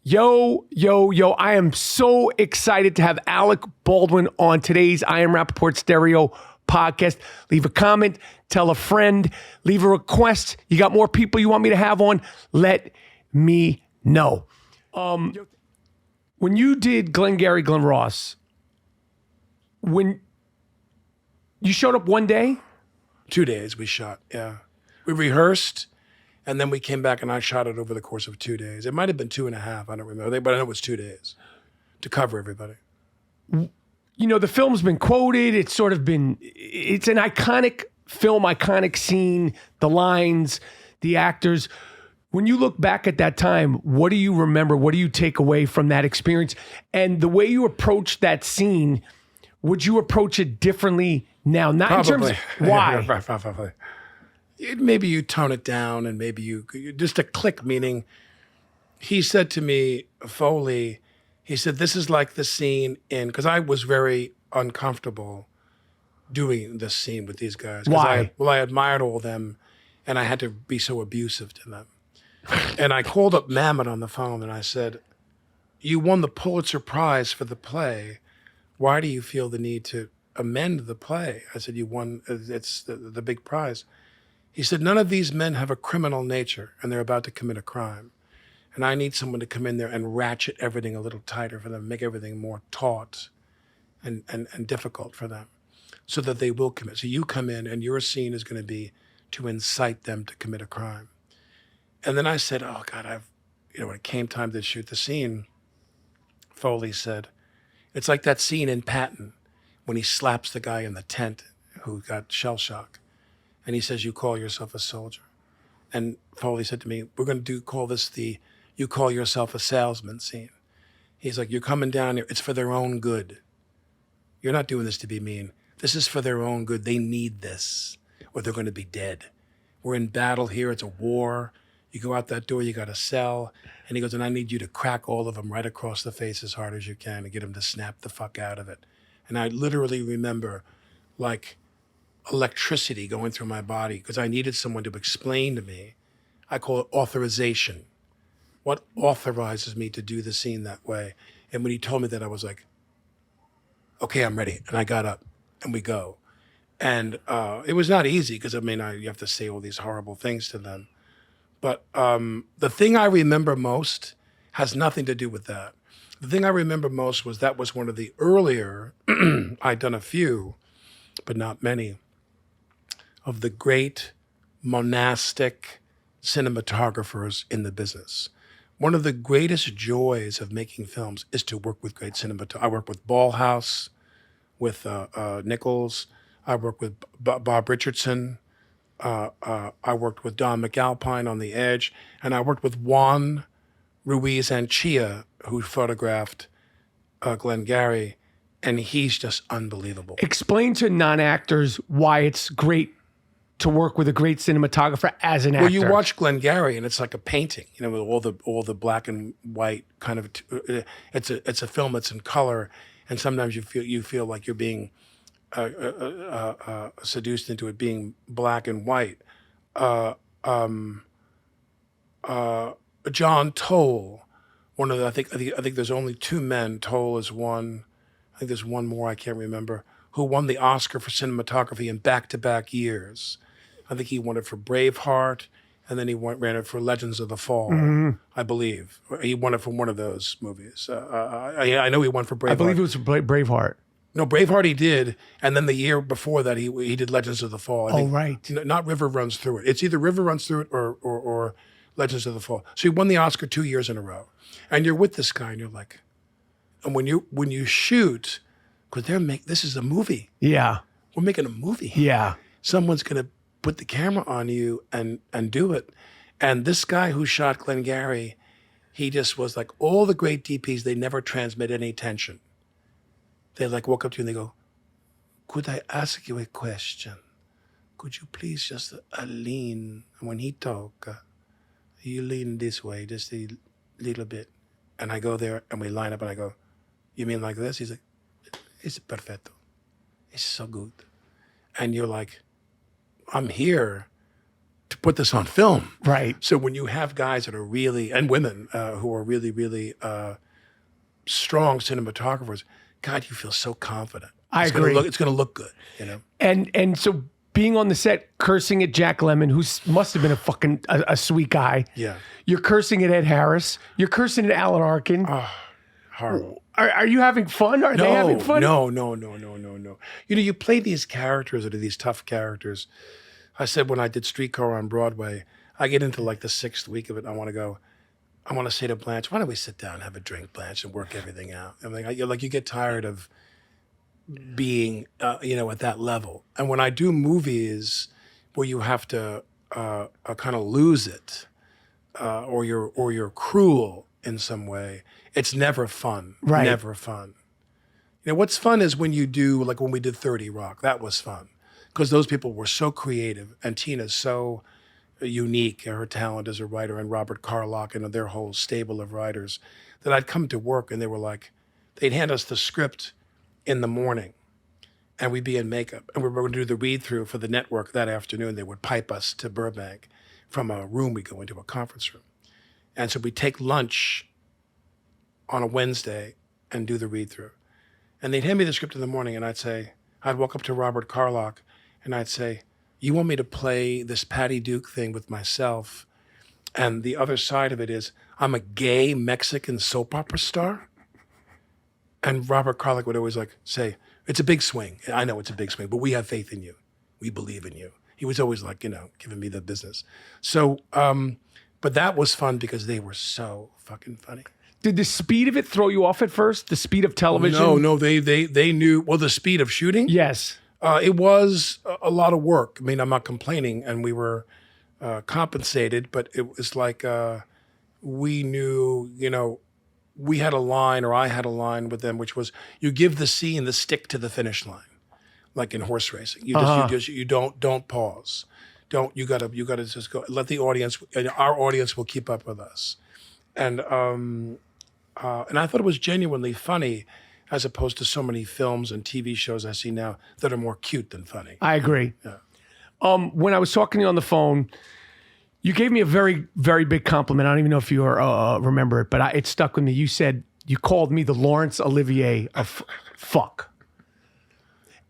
Yo, yo, yo, I am so excited to have Alec Baldwin on today's I Am Rapaport Stereo podcast. Leave a comment, tell a friend, leave a request. You got more people you want me to have on? Let me know. When you did Glengarry Glen Ross, when you showed up one day? 2 days we shot, yeah. We rehearsed, and then we came back and I shot it over the course of 2 days. It might have been 2.5, I don't remember, but I know it was 2 days to cover everybody. You know, the film's been quoted. It's an iconic film, iconic scene, the lines, the actors. When you look back at that time, what do you remember? What do you take away from that experience? And the way you approach that scene, would you approach it differently now? Not Probably. in terms of why. Probably. Maybe you tone it down, and maybe you just a click, meaning he said to me, Foley, he said, this is like the scene in, because I was very uncomfortable doing this scene with these guys. Why? I admired all of them, and I had to be so abusive to them. And I called up Mamet on the phone, and I said, you won the Pulitzer Prize for the play. Why do you feel the need to amend the play? I said, you won, it's the big prize. He said, none of these men have a criminal nature, and they're about to commit a crime. And I need someone to come in there and ratchet everything a little tighter for them, make everything more taut and difficult for them so that they will commit. So you come in and your scene is going to be to incite them to commit a crime. And then I said, oh God, when it came time to shoot the scene, Foley said, it's like that scene in Patton when he slaps the guy in the tent who got shell shock. And he says, you call yourself a soldier. And Foley said to me, we're going to call this the you call yourself a salesman scene. He's like, you're coming down here. It's for their own good. You're not doing this to be mean. This is for their own good. They need this or they're going to be dead. We're in battle here. It's a war. You go out that door, you got to sell. And he goes, and I need you to crack all of them right across the face as hard as you can and get them to snap the fuck out of it. And I literally remember like electricity going through my body because I needed someone to explain to me. I call it authorization. What authorizes me to do the scene that way? And when he told me that, I was like, okay, I'm ready. And I got up and we go. And it was not easy because, you have to say all these horrible things to them. But the thing I remember most has nothing to do with that. The thing I remember most was that was one of the earlier, I'd done a few, but not many, of the great monastic cinematographers in the business. One of the greatest joys of making films is to work with great cinematographers. I work with Ballhaus, with Nichols. I worked with Bob Richardson. I worked with Don McAlpine on The Edge. And I worked with Juan Ruiz Anchia, who photographed Glengarry. And he's just unbelievable. Explain to non-actors why it's great to work with a great cinematographer as an actor. Well, you watch Glengarry and it's like a painting, with all the black and white kind of. It's a film that's in color, and sometimes you feel like you're being seduced into it being black and white. John Toll, one of the, I think there's only two men. Toll is one. I think there's one more I can't remember, who won the Oscar for cinematography in back-to-back years. I think he won it for Braveheart, and then he ran it for Legends of the Fall, I believe. He won it for one of those movies. I know he won for Braveheart. I believe it was Braveheart. No, Braveheart he did, and then the year before that he did Legends of the Fall. I think, right. Not River Runs Through It. It's either River Runs Through It or Legends of the Fall. So he won the Oscar 2 years in a row. And you're with this guy, and you're like, and when you shoot, because this is a movie. Yeah. We're making a movie. Yeah. Someone's going to put the camera on you and do it. And this guy who shot Glengarry, he just was like all the great DPs, they never transmit any tension. They walk up to you and they go, could I ask you a question? Could you please just lean? When he talk, you lean this way, just a little bit. And I go there and we line up and I go, you mean like this? He's like, it's perfecto. It's so good. And you're like, I'm here to put this on film. Right. So when you have guys that are really, and women who are really, really strong cinematographers, God, you feel so confident. I agree. It's going to look good, you know? And so being on the set, cursing at Jack Lemmon, who must have been a sweet guy. Yeah. You're cursing at Ed Harris. You're cursing at Alan Arkin. Oh, horrible. Are you having fun? Are they having fun? No. You know, you play these characters that are these tough characters. I said when I did Streetcar on Broadway, I get into like the 6th week of it, and I want to say to Blanche, why don't we sit down and have a drink, Blanche, and work everything out? I mean, you get tired of being, at that level. And when I do movies where you have to kind of lose it, or you're cruel in some way, it's never fun. Right. Never fun. You know, what's fun is when you do, like when we did 30 Rock, that was fun. Because those people were so creative, and Tina's so unique, her talent as a writer, and Robert Carlock and their whole stable of writers, that I'd come to work and they were like, they'd hand us the script in the morning, and we'd be in makeup, and we were going to do the read-through for the network that afternoon. They would pipe us to Burbank from a room. We go into a conference room. And so we'd take lunch on a Wednesday and do the read-through. And they'd hand me the script in the morning, and I'd walk up to Robert Carlock, and I'd say, you want me to play this Patty Duke thing with myself, and the other side of it is I'm a gay Mexican soap opera star? And Robert Carlock would always say, it's a big swing. I know it's a big swing, but we have faith in you. We believe in you. He was always giving me the business. So, but that was fun because they were so fucking funny. Did the speed of it throw you off at first? The speed of television? No, they knew, well, the speed of shooting? Yes. It was a lot of work. I mean, I'm not complaining, and we were compensated, but it was like we knew, we had a line, or I had a line with them, which was, you give the scene the stick to the finish line, like in horse racing. You don't pause. You gotta just go. Let the audience, and our audience will keep up with us. And I thought it was genuinely funny, as opposed to so many films and TV shows I see now that are more cute than funny. I agree. Yeah. When I was talking to you on the phone, you gave me a very, very big compliment. I don't even know if you remember it, but it stuck with me. You said you called me the Laurence Olivier of fuck.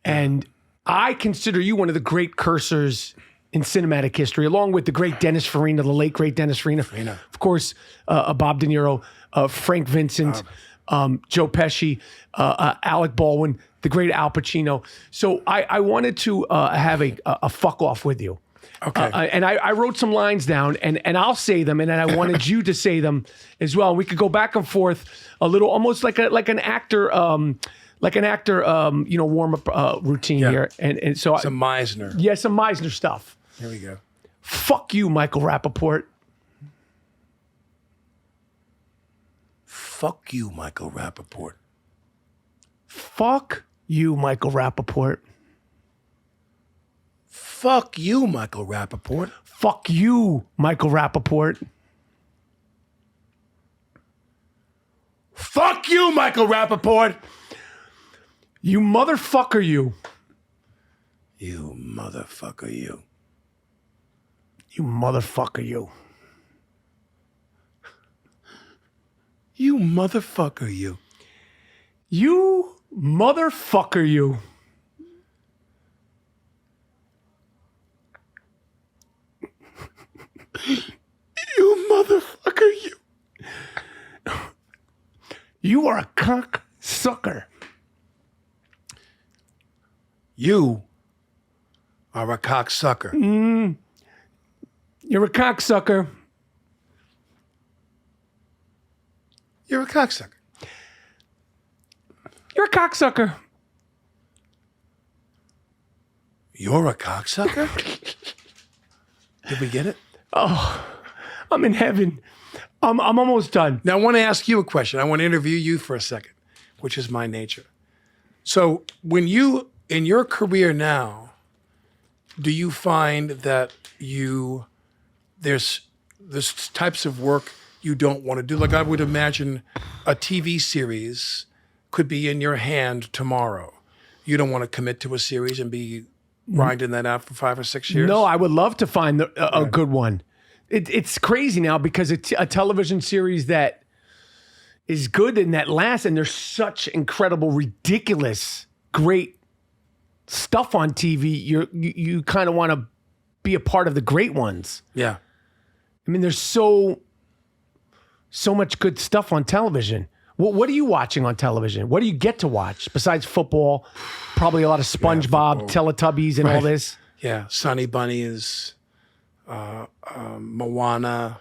And I consider you one of the great cursors in cinematic history, along with the great Dennis Farina, the late great Dennis Farina. Of course, Bob De Niro, Frank Vincent, Joe Pesci, Alec Baldwin, the great Al Pacino. So I wanted to have a fuck off with you. Okay. And I wrote some lines down, and I'll say them, and then I wanted you to say them as well. We could go back and forth a little, almost like an actor, warm up routine here. And so some Meisner. Yeah, some Meisner stuff. Here we go. Fuck you, Michael Rapaport. Fuck you, Michael Rapaport. Fuck you, Michael Rapaport. Fuck you, Michael Rapaport. Fuck you, Michael Rapaport. Fuck you, Michael Rapaport. You motherfucker, you. You motherfucker, you. You motherfucker, you. You motherfucker, you. You motherfucker, you. You motherfucker, you. You are a cock sucker. You are a cocksucker. You're a cocksucker. You're a cocksucker. You're a cocksucker. You're a cocksucker? Did we get it? Oh, I'm in heaven. I'm almost done. Now, I want to ask you a question. I want to interview you for a second, which is my nature. So when you, in your career now, do you find that there's types of work you don't want to do? Like I would imagine a TV series could be in your hand tomorrow. You don't want to commit to a series and be grinding that out for 5 or 6 years? No, I would love to find a good one. It's crazy now because it's a television series that is good and that lasts, and there's such incredible, ridiculous, great stuff on TV. You kind of want to be a part of the great ones. Yeah. I mean, there's so much good stuff on television. What are you watching on television? What do you get to watch besides football? Probably a lot of SpongeBob, Teletubbies, and all this. Yeah, Sunny Bunnies, Moana,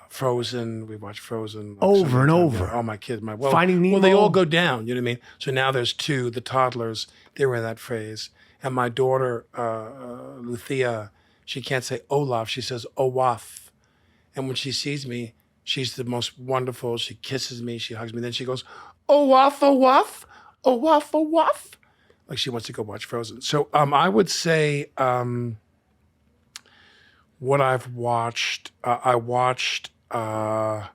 Frozen. We watch Frozen like Over and over. Yeah, all my kids. Finding Nemo. Well, they all go down. You know what I mean? So now there's 2, the toddlers. They're in that phase. And my daughter, Luthia, she can't say Olaf. She says Owaf. And when she sees me, she's the most wonderful. She kisses me. She hugs me. Then she goes, Owaf, Owaf, Owaf, Owaf. Like she wants to go watch Frozen. So I would say what I've watched. I watched the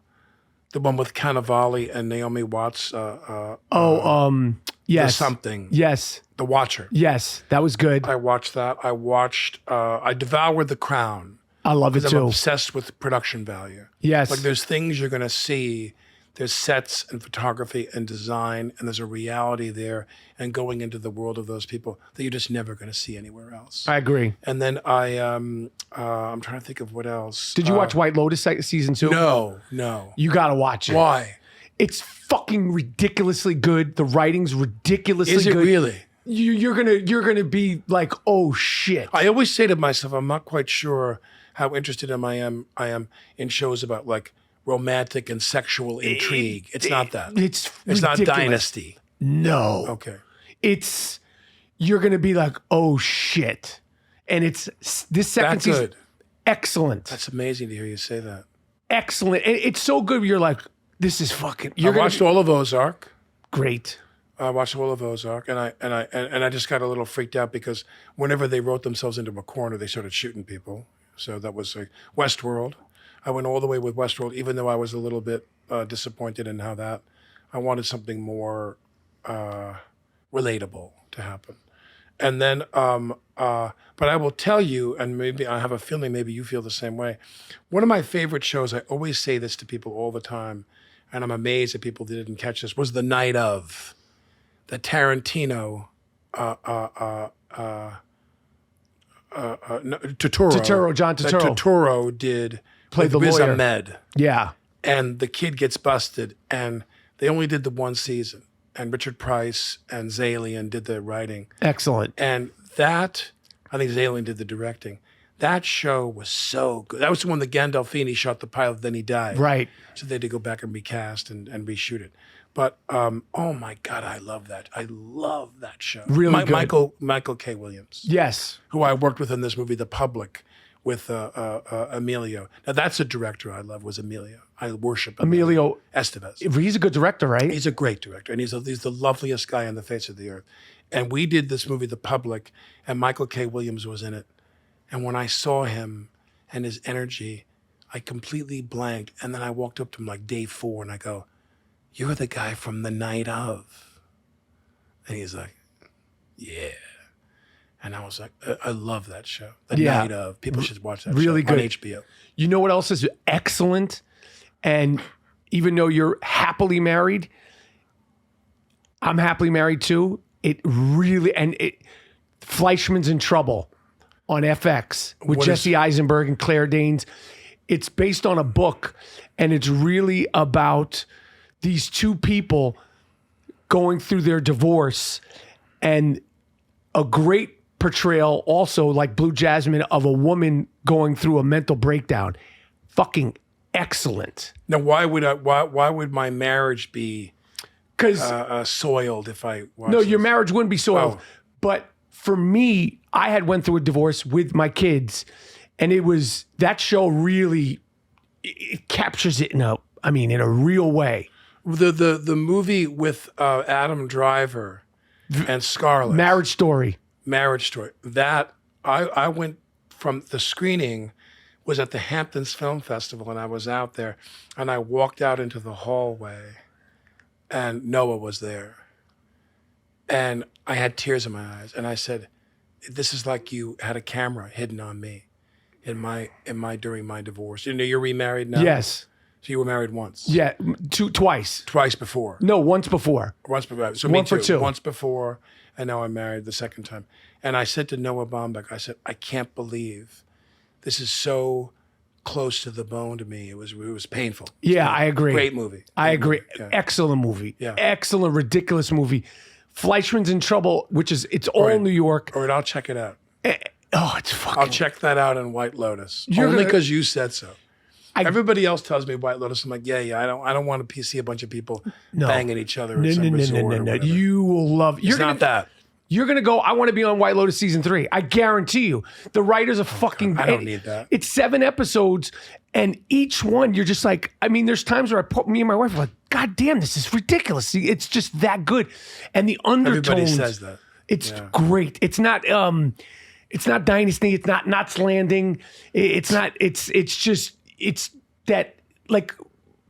one with Cannavale and Naomi Watts. Yes. The Something. Yes. The Watcher. Yes, that was good. I watched that. I devoured The Crown. I love it I'm too. obsessed with production value. Yes. Like there's things you're going to see. There's sets and photography and design, and there's a reality there and going into the world of those people that you're just never going to see anywhere else. I agree. And then I'm trying to think of what else. Did you watch White Lotus season 2? No. You got to watch it. Why? It's fucking ridiculously good. The writing's ridiculously good. Is it really? You're gonna be like, oh shit. I always say to myself, I'm not quite sure how interested I am in shows about like romantic and sexual intrigue. It's not that. It's not ridiculous. Dynasty. No. Okay. You're gonna be like, oh shit. And it's this second That's season. good. Excellent. That's amazing to hear you say that. Excellent. And it's so good. You're like, this is fucking. I watched all of Ozark. Great. I watched all of Ozark, and I just got a little freaked out because whenever they wrote themselves into a corner, they started shooting people. So that was like Westworld. I went all the way with Westworld, even though I was a little bit disappointed in how that. I wanted something more relatable to happen, and then. But I will tell you, and maybe I have a feeling maybe you feel the same way. One of my favorite shows, I always say this to people all the time, and I'm amazed that people didn't catch this, was The Night Of. The Tarantino, Turturro. John Turturro. That Turturro did Played with the Riz lawyer. Ahmed. Yeah. And the kid gets busted, and they only did the one season. And Richard Price and Zalian did the writing. Excellent. And that, I think Zalian did the directing. That show was so good. That was the one that Gandolfini shot the pilot, then he died. Right. So they had to go back and recast and reshoot it. But oh my God, I love that. I love that show. Really good. Michael K. Williams, Yes. who I worked with in this movie, The Public, with Emilio. Now that's a director I love. Was Emilio? I worship Emilio Estevez. He's a good director, right? He's a great director, and he's the loveliest guy on the face of the earth. And we did this movie, The Public, and Michael K. Williams was in it. And when I saw him and his energy, I completely blanked. And then I walked up to him like day 4, and I go, "You're the guy from The Night Of." And he's like, "Yeah." And I was like, I love that show. The Night Of. People should watch that really show good. on HBO. You know what else is excellent? And even though you're happily married, I'm happily married too. It really, Fleischman's in Trouble on FX with Jesse Eisenberg and Claire Danes. It's based on a book, and it's really about these two people going through their divorce, and a great portrayal also, like Blue Jasmine, of a woman going through a mental breakdown. Fucking excellent. Now, why would my marriage be soiled if I watched No, this? your marriage wouldn't be soiled. Oh. But for me, I had went through a divorce with my kids, and it was, that show really, it captures it in a real way. The movie with Adam Driver and Scarlett. Marriage Story. Marriage Story. That I went from the screening was at the Hamptons Film Festival, and I was out there, and I walked out into the hallway, and Noah was there. And I had tears in my eyes. And I said, this is like you had a camera hidden on me during my divorce. You know, you're remarried now? Yes. So you were married once? Yeah, twice. Twice before? No, once before. Once before. So One me too. for two. Once before, and now I'm married the second time. And I said to Noah Baumbach, I said, I can't believe this is so close to the bone to me. It was painful. Yeah, I agree. Great movie. I Great agree. movie. Yeah. Excellent movie. Yeah. Excellent, ridiculous movie. Fleischman's in Trouble, which is, it's all New York. All right, I'll check it out. Oh, it's fucking... I'll check that out in White Lotus. You're Only gonna- because you said so. Everybody else tells me White Lotus. I'm like, yeah. I don't want to see a bunch of people banging each other at some resort or whatever. You will love... It's not that. You're going to go, I want to be on White Lotus season 3. I guarantee you. The writers are fucking... I don't need that. It's 7 episodes, and each one, you're just like... I mean, there's times where me and my wife are like, God damn, this is ridiculous. See, it's just that good. And the undertones... Everybody says that. It's great. It's not Dynasty. It's not Knots Landing. It's not... It's just... It's that, like,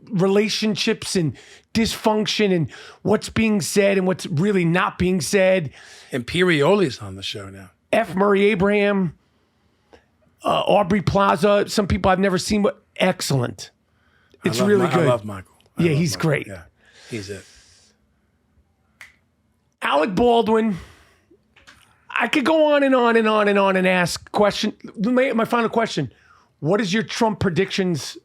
relationships and dysfunction and what's being said and what's really not being said. Imperioli's on the show now. F. Murray Abraham, Aubrey Plaza, some people I've never seen, but excellent. It's really good. I love Michael. Yeah, he's great. Yeah, he's it. Alec Baldwin. I could go on and on and on and on and ask question. My final question. What is your Trump predictions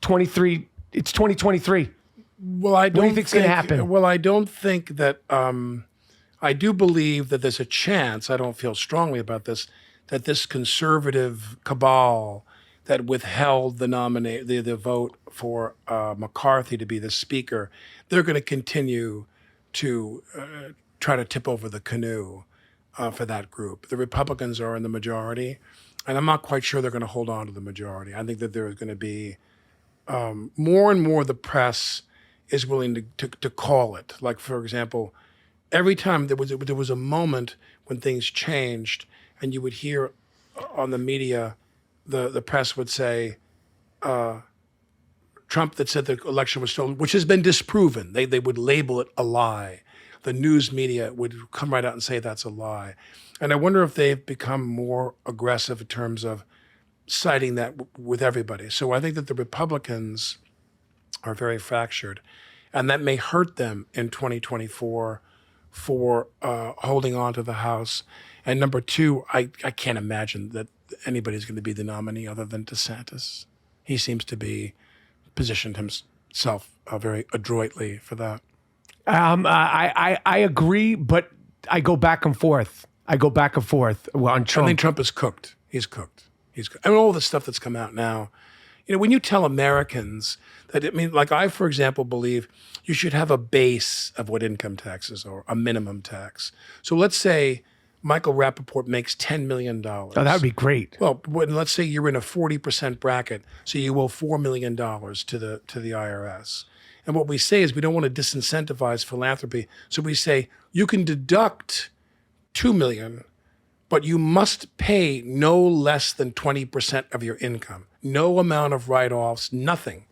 23? It's 2023. Well, I don't What do you think's going to happen? Well, I don't think that. I do believe that there's a chance. I don't feel strongly about this. That this conservative cabal that withheld the vote for McCarthy to be the speaker, they're going to continue to try to tip over the canoe for that group. The Republicans are in the majority, and I'm not quite sure they're going to hold on to the majority. I think that there's going to be more and more the press is willing to call it. Like, for example, every time there was a moment when things changed, and you would hear on the media, the press would say, Trump that said the election was stolen, which has been disproven. They would label it a lie. The news media would come right out and say that's a lie. And I wonder if they've become more aggressive in terms of citing that with everybody. So I think that the Republicans are very fractured, and that may hurt them in 2024 for holding on to the House. And number two, I can't imagine that anybody's going to be the nominee other than DeSantis. He seems to be positioned himself very adroitly for that. I agree, but I go back and forth. on Trump. I think Trump is cooked. He's cooked. I mean, all the stuff that's come out now. You know, when you tell Americans that, like I, for example, believe you should have a base of what income taxes are, a minimum tax. So let's say Michael Rapaport makes $10 million. Oh, that would be great. Well, let's say you're in a 40% bracket, so you owe $4 million to the IRS. And what we say is we don't want to disincentivize philanthropy. So we say you can deduct $2 million, but you must pay no less than 20% of your income. No amount of write-offs, nothing.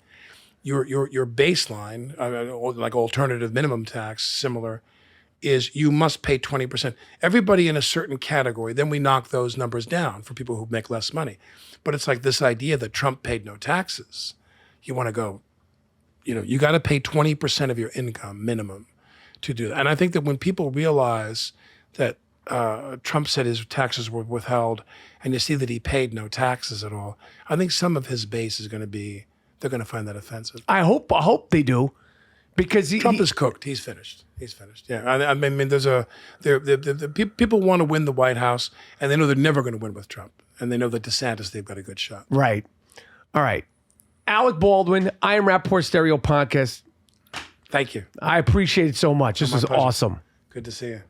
Your baseline, like alternative minimum tax, similar, is you must pay 20%. Everybody in a certain category, then we knock those numbers down for people who make less money. But it's like this idea that Trump paid no taxes. You want to go, you got to pay 20% of your income minimum to do that. And I think that when people realize that Trump said his taxes were withheld, and you see that he paid no taxes at all, I think some of his base is going to be, they're going to find that offensive. I hope they do, because Trump is cooked. He's finished. Yeah, I mean, people want to win the White House, and they know they're never going to win with Trump, and they know that DeSantis, they've got a good shot. Right. All right. Alec Baldwin, I Am Rapaport Stereo Podcast. Thank you. I appreciate it so much. This was pleasure. awesome. Good to see you.